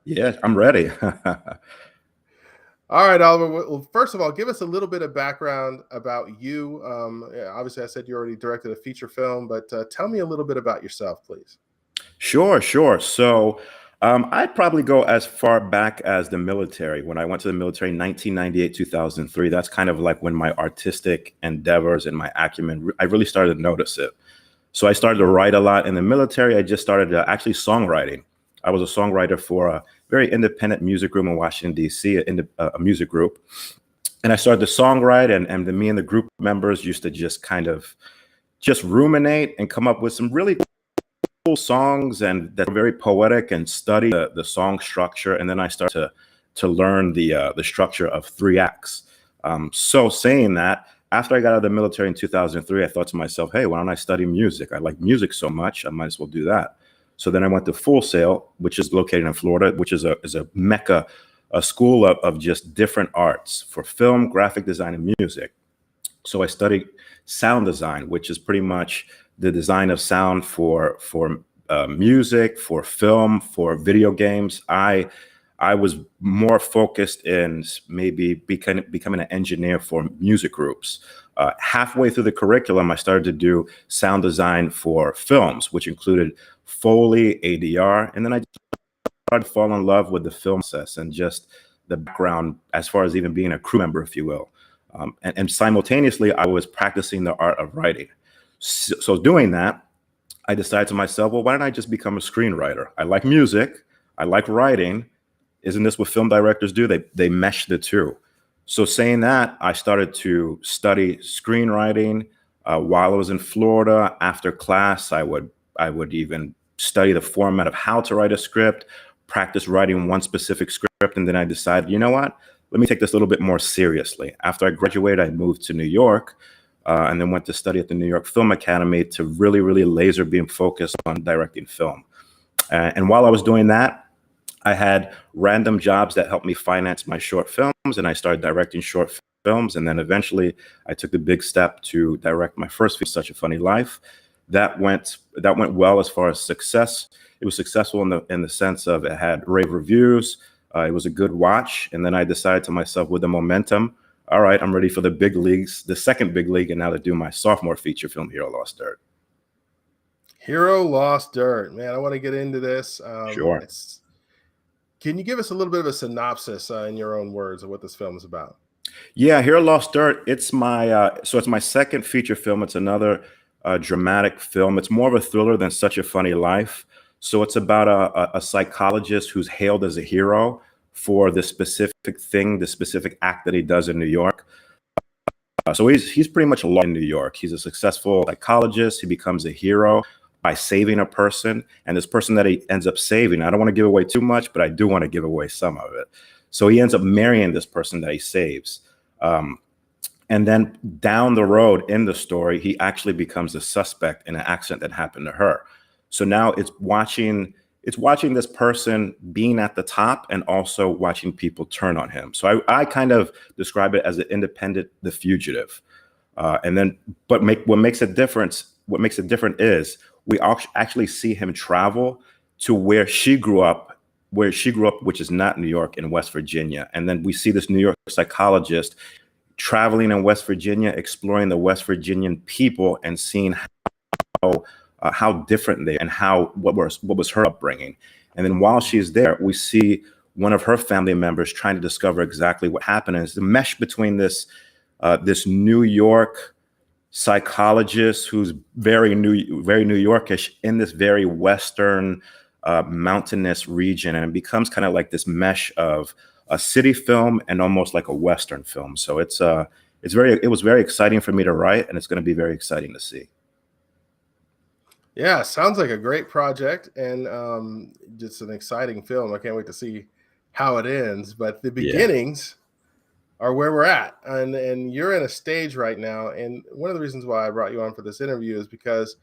Yeah, I'm ready. All right, Oliver. Well, first of all, give us a little bit of background about you. Yeah, obviously, I said you already directed a feature film, but tell me a little bit about yourself, please. Sure, sure. I'd probably go as far back as the military. When I went to the military in 1998, 2003, that's kind of like when my artistic endeavors and my acumen, I really started to notice it. So I started to write a lot in the military. I just started actually songwriting. I was a songwriter for a very independent music group in Washington, D.C., a music group. And I started to songwrite, and me and the group members used to just kind of just ruminate and come up with some really cool songs and that are very poetic and study the song structure. And then I started to learn the structure of three acts. So saying that, after I got out of the military in 2003, I thought to myself, hey, why don't I study music? I like music so much, I might as well do that. So then I went to Full Sail, which is located in Florida, which is a mecca, a school of just different arts for film, graphic design, and music. So I studied sound design, which is pretty much the design of sound for music, for film, for video games. I was more focused in maybe becoming an engineer for music groups. Halfway through the curriculum, I started to do sound design for films, which included Foley, ADR, and then I started to fall in love with the film process and just the background as far as even being a crew member, if you will. And simultaneously, I was practicing the art of writing. So doing that, I decided to myself, well, why don't I just become a screenwriter? I like music, I like writing. Isn't this what film directors do? They mesh the two. So saying that, I started to study screenwriting while I was in Florida. After class, I would even study the format of how to write a script, practice writing one specific script, and then I decided, you know what? Let me take this a little bit more seriously. After I graduated, I moved to New York and then went to study at the New York Film Academy to really, really laser beam focus on directing film. And while I was doing that, I had random jobs that helped me finance my short films, and I started directing short films. And then eventually, I took the big step to direct my first film, Such a Funny Life. That went well as far as success. It was successful in the sense of it had rave reviews. It was a good watch, and then I decided to myself with the momentum. All right, I'm ready for the big leagues, the second big league, and now to do my sophomore feature film, Hero.Loss.Dirt. Hero.Loss.Dirt, man. I want to get into this. Sure. Can you give us a little bit of a synopsis in your own words of what this film is about? Yeah, Hero.Loss.Dirt. It's my second feature film. It's another dramatic film. It's more of a thriller than Such a Funny Life. So it's about a psychologist who's hailed as a hero for the specific thing, the specific act that he does in New York. So he's pretty much a law in New York. He's a successful psychologist. He becomes a hero by saving a person, and this person that he ends up saving, I don't want to give away too much, but I do want to give away some of it. So he ends up marrying this person that he saves. Um, and then down the road in the story, he actually becomes a suspect in an accident that happened to her. So now it's watching this person being at the top and also watching people turn on him. So I kind of describe it as an independent, the fugitive. And then, but what makes it different is we actually see him travel to where she grew up, which is not New York, in West Virginia. And then we see this New York psychologist traveling in West Virginia, exploring the West Virginian people and seeing how different they and what was her upbringing. And then while she's there, we see one of her family members trying to discover exactly what happened. And it's the mesh between this New York psychologist who's very New Yorkish in this very Western mountainous region, and it becomes kind of like this mesh of a city film and almost like a Western film. So it was very exciting for me to write, and it's going to be very exciting to see. Yeah, sounds like a great project and just an exciting film. I can't wait to see how it ends. But the Yeah, beginnings are where we're at, and you're in a stage right now. And one of the reasons why I brought you on for this interview is because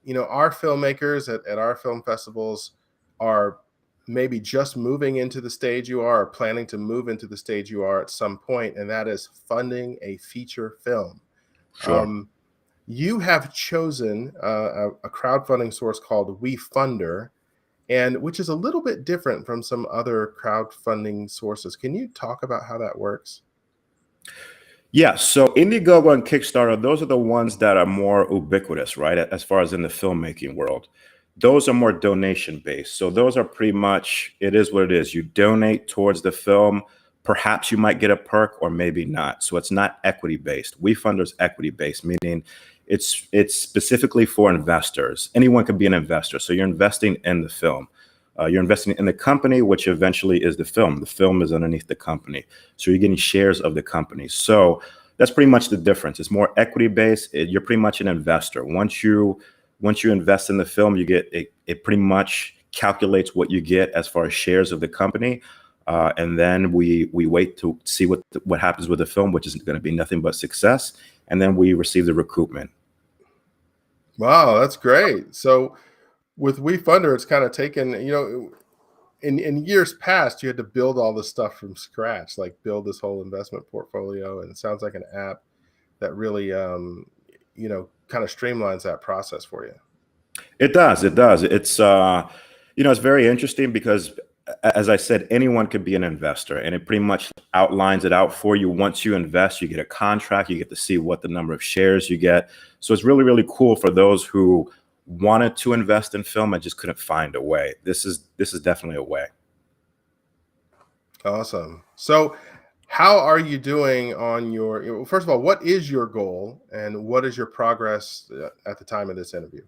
our filmmakers at our film festivals are maybe just moving into the stage you are, or planning to move into the stage you are at some point, and that is funding a feature film. sure. Um, you have chosen a crowdfunding source called WeFunder, and which is a little bit different from some other crowdfunding sources. Can you talk about how that works? Yeah, so Indiegogo and Kickstarter, those are the ones that are more ubiquitous, right? As far as in the filmmaking world. Those are more donation based. So those are pretty much, it is what it is. You donate towards the film. Perhaps you might get a perk or maybe not. So it's not equity based. WeFunder's equity based, meaning it's specifically for investors. Anyone can be an investor. So you're investing in the film. You're investing in the company, which eventually is the film. The film is underneath the company. So you're getting shares of the company. So that's pretty much the difference. It's more equity based. You're pretty much an investor. Once you invest in the film, you get it pretty much calculates what you get as far as shares of the company. And then we wait to see what happens with the film, which is going to be nothing but success. And then we receive the recoupment. Wow, that's great. So with WeFunder, it's kind of taken, in years past, you had to build all this stuff from scratch, like build this whole investment portfolio. And it sounds like an app that really, kind of streamlines that process for you. It does. It does. It's very interesting because, as I said, anyone could be an investor, and it pretty much outlines it out for you. Once you invest, you get a contract. You get to see what the number of shares you get. So it's really, really cool for those who wanted to invest in film and just couldn't find a way. This is definitely a way. Awesome. So, how are you doing on your? First of all, what is your goal, and what is your progress at the time of this interview?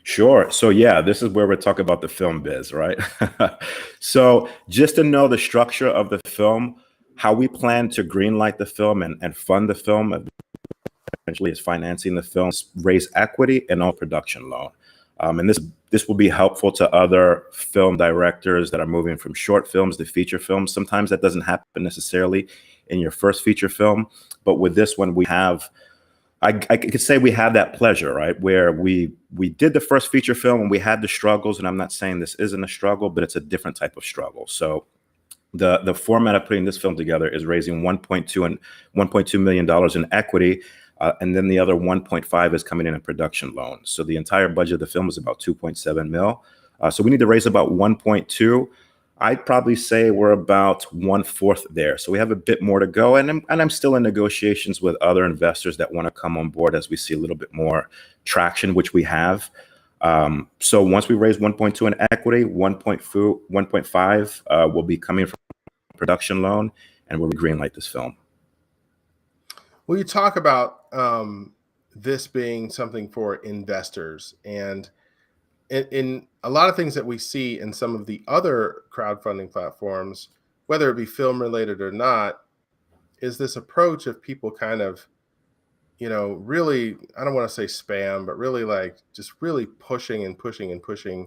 Sure. So yeah, this is where we're talking about the film biz, right? So just to know the structure of the film, how we plan to greenlight the film and fund the film, eventually is financing the film, raise equity and all production loan. And this will be helpful to other film directors that are moving from short films to feature films. Sometimes that doesn't happen necessarily in your first feature film, but with this one, I could say we have that pleasure, right? Where we did the first feature film and we had the struggles, and I'm not saying this isn't a struggle, but it's a different type of struggle. So the format of putting this film together is raising 1.2 and $1.2 million in equity, and then the other 1.5 is coming in a production loan. So the entire budget of the film is about 2.7 mil. So we need to raise about 1.2. I'd probably say we're about 1/4 there. So we have a bit more to go. And I'm still in negotiations with other investors that want to come on board as we see a little bit more traction, which we have. So once we raise 1.2 in equity, 1.5 will be coming from production loan, and we'll greenlight this film. Well, you talk about this being something for investors, and in a lot of things that we see in some of the other crowdfunding platforms, whether it be film related or not, is this approach of people kind of, really, I don't want to say spam, but really like just really pushing and pushing and pushing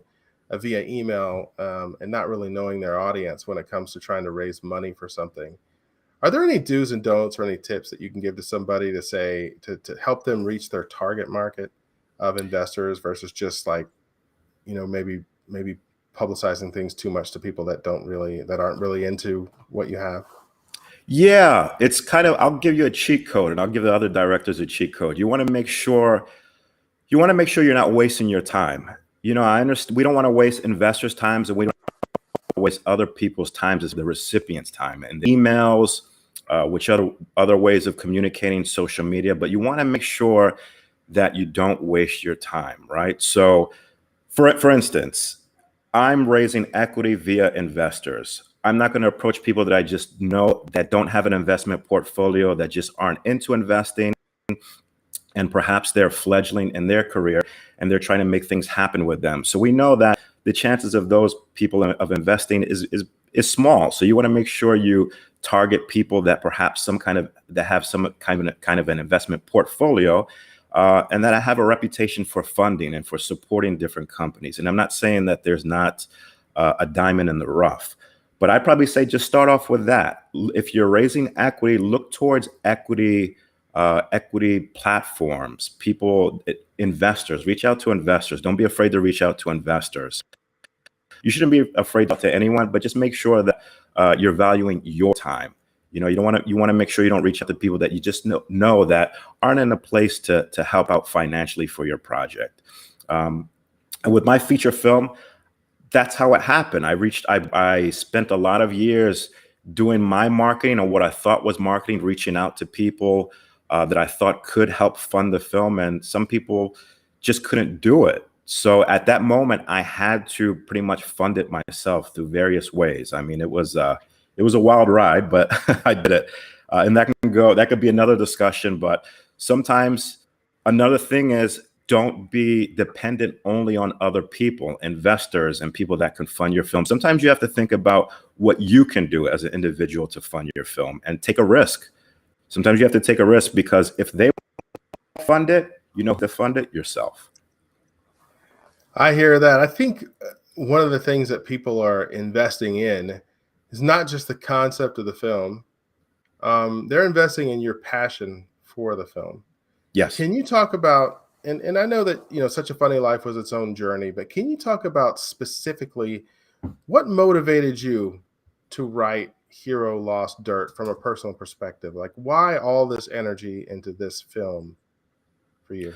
via email, and not really knowing their audience when it comes to trying to raise money for something. Are there any do's and don'ts or any tips that you can give to somebody to say to help them reach their target market of investors versus just like, maybe publicizing things too much to people that aren't really into what you have? Yeah, it's kind of, I'll give you a cheat code and I'll give the other directors a cheat code. You want to make sure you're not wasting your time. I understand we don't want to waste investors' times, and we don't waste other people's times as the recipient's time and the emails, which other ways of communicating, social media, but you want to make sure that you don't waste your time, right? So for instance, I'm raising equity via investors. I'm not going to approach people that I just know that don't have an investment portfolio, that just aren't into investing, and perhaps they're fledgling in their career and they're trying to make things happen with them. So we know that the chances of those people of investing is small. So you want to make sure you target people that perhaps have some kind of an investment portfolio, and that I have a reputation for funding and for supporting different companies. And I'm not saying that there's not a diamond in the rough, but I'd probably say just start off with that. If you're raising equity, look towards equity platforms, investors. Reach out to investors. Don't be afraid to reach out to investors. You shouldn't be afraid to talk to anyone, but just make sure that you're valuing your time. You want to make sure you don't reach out to people that you just know that aren't in a place to help out financially for your project. And with my feature film, that's how it happened. I spent a lot of years doing my marketing or what I thought was marketing, reaching out to people that I thought could help fund the film, and some people just couldn't do it. So at that moment, I had to pretty much fund it myself through various ways. I mean, it was a wild ride, but I did it. And that could be another discussion. But sometimes another thing is, don't be dependent only on other people, investors, and people that can fund your film. Sometimes you have to think about what you can do as an individual to fund your film and take a risk. Sometimes you have to take a risk because if they fund it, you know to fund it yourself. I hear that. I think one of the things that people are investing in is not just the concept of the film. They're investing in your passion for the film. Yes. Can you talk about, and I know that, Such a Funny Life was its own journey, but can you talk about specifically what motivated you to write Hero.Loss.Dirt from a personal perspective? Like, why all this energy into this film for you?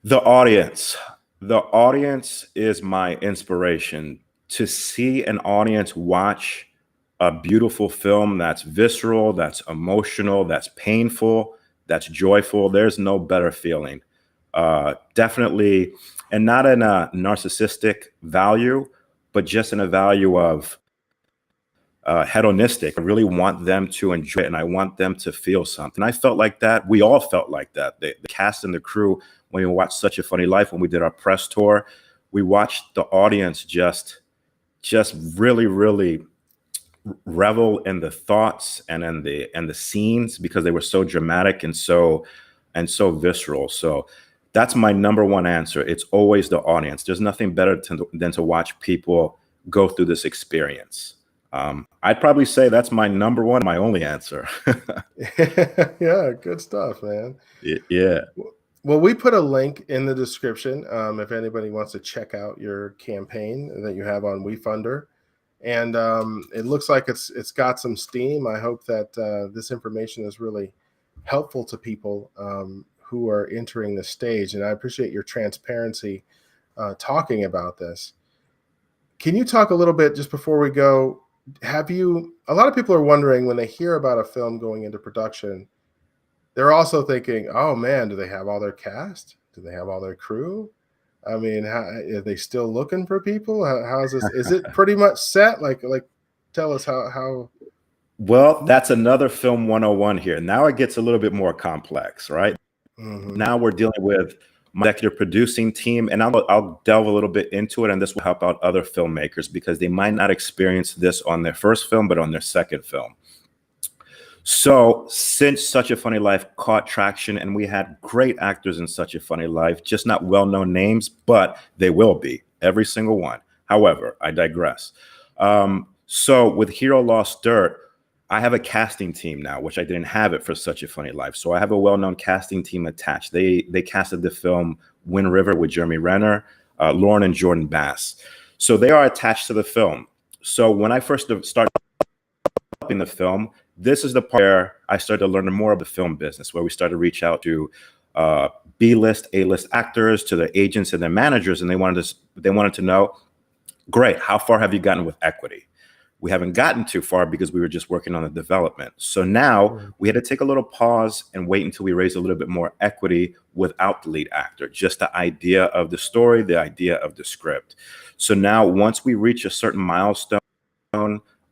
The audience. The audience is my inspiration. To see an audience watch a beautiful film that's visceral, that's emotional, that's painful, that's joyful, there's no better feeling. Definitely, and not in a narcissistic value, but just in a value of hedonistic. I really want them to enjoy it, and I want them to feel something. I felt like that. We all felt like that. The cast and the crew, when we watched Such a Funny Life, when we did our press tour, we watched the audience just really, really revel in the thoughts and in the scenes because they were so dramatic and so visceral. So that's my number one answer. It's always the audience. There's nothing better than to watch people go through this experience. I'd probably say that's my number one, my only answer. Yeah, good stuff, man. Yeah. Well, we put a link in the description if anybody wants to check out your campaign that you have on WeFunder. And it looks like it's got some steam. I hope that this information is really helpful to people who are entering the stage. And I appreciate your transparency talking about this. Can you talk a little bit just before we go? A lot of people are wondering when they hear about a film going into production, they're also thinking, oh man, do they have all their cast? Do they have all their crew? I mean, are they still looking for people? How's this? Is it pretty much set? Tell us how. Well, that's another film 101 here. Now it gets a little bit more complex, right? Mhm. Now we're dealing with my executive producing team, and I'll delve a little bit into it, and this will help out other filmmakers because they might not experience this on their first film, but on their second film. So since Such a Funny Life caught traction and we had great actors in Such a Funny Life, just not well-known names, but they will be, every single one. However, I digress. So with Hero.Loss.Dirt, I have a casting team now, which I didn't have it for Such a Funny Life. So I have a well-known casting team attached. They casted the film Wind River with Jeremy Renner, Lauren and Jordan Bass. So they are attached to the film. So when I first started in the film, this is the part where I started to learn more of the film business, where we started to reach out to B-list, A-list actors, to their agents and their managers, and they wanted to know, great, how far have you gotten with equity? We haven't gotten too far because we were just working on the development. So now we had to take a little pause and wait until we raised a little bit more equity without the lead actor, just the idea of the story, the idea of the script. So now once we reach a certain milestone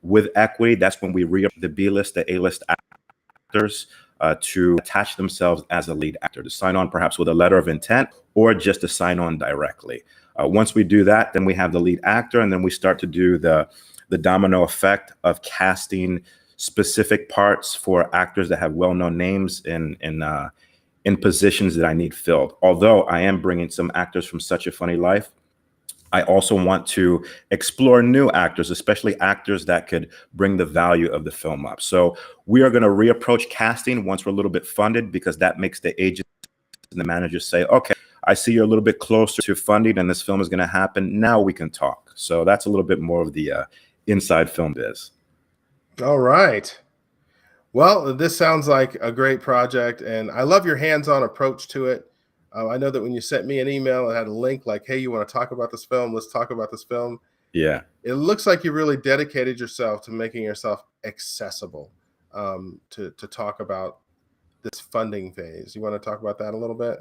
with equity, that's when we the B-list, the A-list actors to attach themselves as a lead actor, to sign on perhaps with a letter of intent or just to sign on directly. Once we do that, then we have the lead actor, and then we start to do the domino effect of casting specific parts for actors that have well-known names in positions that I need filled. Although I am bringing some actors from Such a Funny Life, I also want to explore new actors, especially actors that could bring the value of the film up. So we are going to reapproach casting once we're a little bit funded, because that makes the agents and the managers say, okay, I see you're a little bit closer to funding and this film is going to happen. Now we can talk. So that's a little bit more of the inside film biz. All right. Well, this sounds like a great project, and I love your hands-on approach to it. I know that when you sent me an email, it had a link like, "Hey, you want to talk about this film? Let's talk about this film." Yeah. It looks like you really dedicated yourself to making yourself accessible, to talk about this funding phase. You want to talk about that a little bit?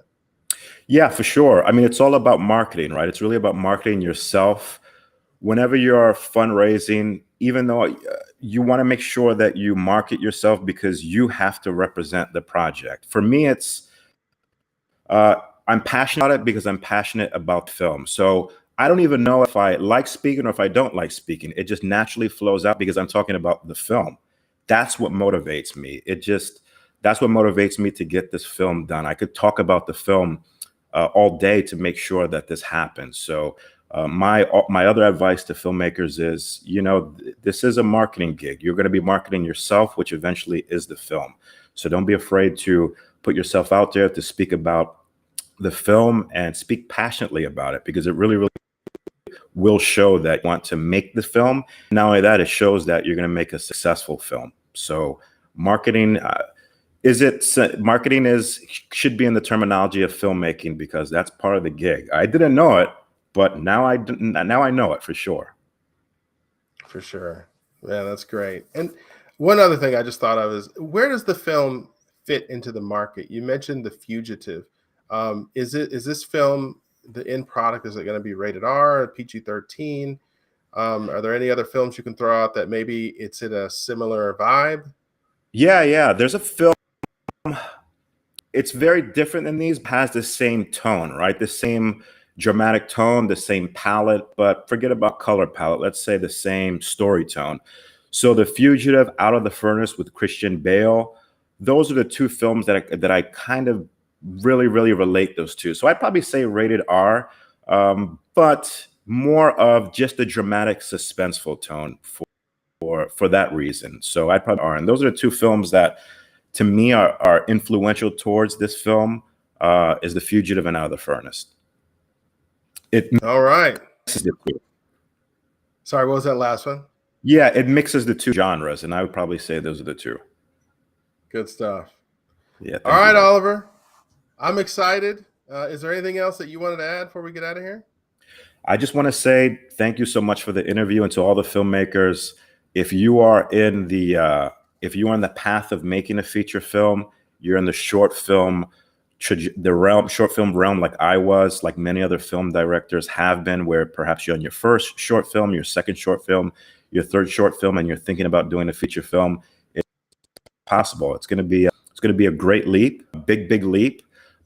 Yeah, for sure. I mean, it's all about marketing, right? It's really about marketing yourself. Whenever you're fundraising, even though you want to make sure that you market yourself because you have to represent the project. For me, it's uh, I'm passionate about it because I'm passionate about film. So I don't even know if I like speaking or if I don't like speaking. It just naturally flows out because I'm talking about the film. That's what motivates me. That's what motivates me to get this film done. I could talk about the film all day to make sure that this happens. So my other advice to filmmakers is, this is a marketing gig. You're going to be marketing yourself, which eventually is the film. So don't be afraid to put yourself out there to speak about the film and speak passionately about it, because it really, really will show that you want to make the film. Not only that, it shows that you're going to make a successful film. So marketing, marketing should be in the terminology of filmmaking, because that's part of the gig. I didn't know it, but now I know it for sure. For sure. Yeah, that's great. And one other thing I just thought of is, where does the film fit into the market? You mentioned The Fugitive. Is this film, the end product, is it going to be rated R, PG-13? Are there any other films you can throw out that maybe it's in a similar vibe? Yeah. There's a film. It's very different than these, but has the same tone, right? The same dramatic tone, the same palette, but forget about color palette. Let's say the same story tone. So The Fugitive, Out of the Furnace with Christian Bale, those are the two films that I kind of really, really relate those to. So I'd probably say rated R, but more of just a dramatic, suspenseful tone for that reason. So I'd probably R. And those are the two films that to me are influential towards this film, is The Fugitive and Out of the Furnace. It All right. mixes the two. Sorry, what was that last one? Yeah, it mixes the two genres, and I would probably say those are the two. Good stuff. Yeah, All thank you, right, buddy. Oliver. I'm excited. Is there anything else that you wanted to add before we get out of here? I just want to say thank you so much for the interview, and to all the filmmakers. If you are in the path of making a feature film, you're in the short film realm, like I was, like many other film directors have been, where perhaps you're on your first short film, your second short film, your third short film, and you're thinking about doing a feature film. It's possible. It's going to be a great leap, a big leap.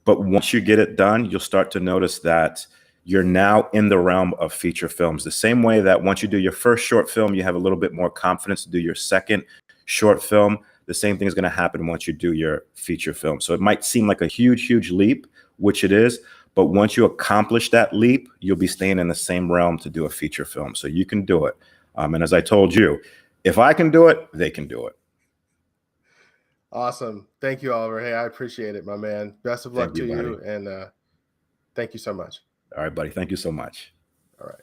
But once you get it done, you'll start to notice that you're now in the realm of feature films. The same way that once you do your first short film, you have a little bit more confidence to do your second short film. The same thing is going to happen once you do your feature film. So it might seem like a huge leap, which it is, but once you accomplish that leap, you'll be staying in the same realm to do a feature film. So you can do it. And as I told you, if I can do it, they can do it. Awesome. Thank you, Oliver. Hey, I appreciate it, my man. Best of luck Thank to you, buddy. you. And thank you so much. All right, buddy. Thank you so much. All right.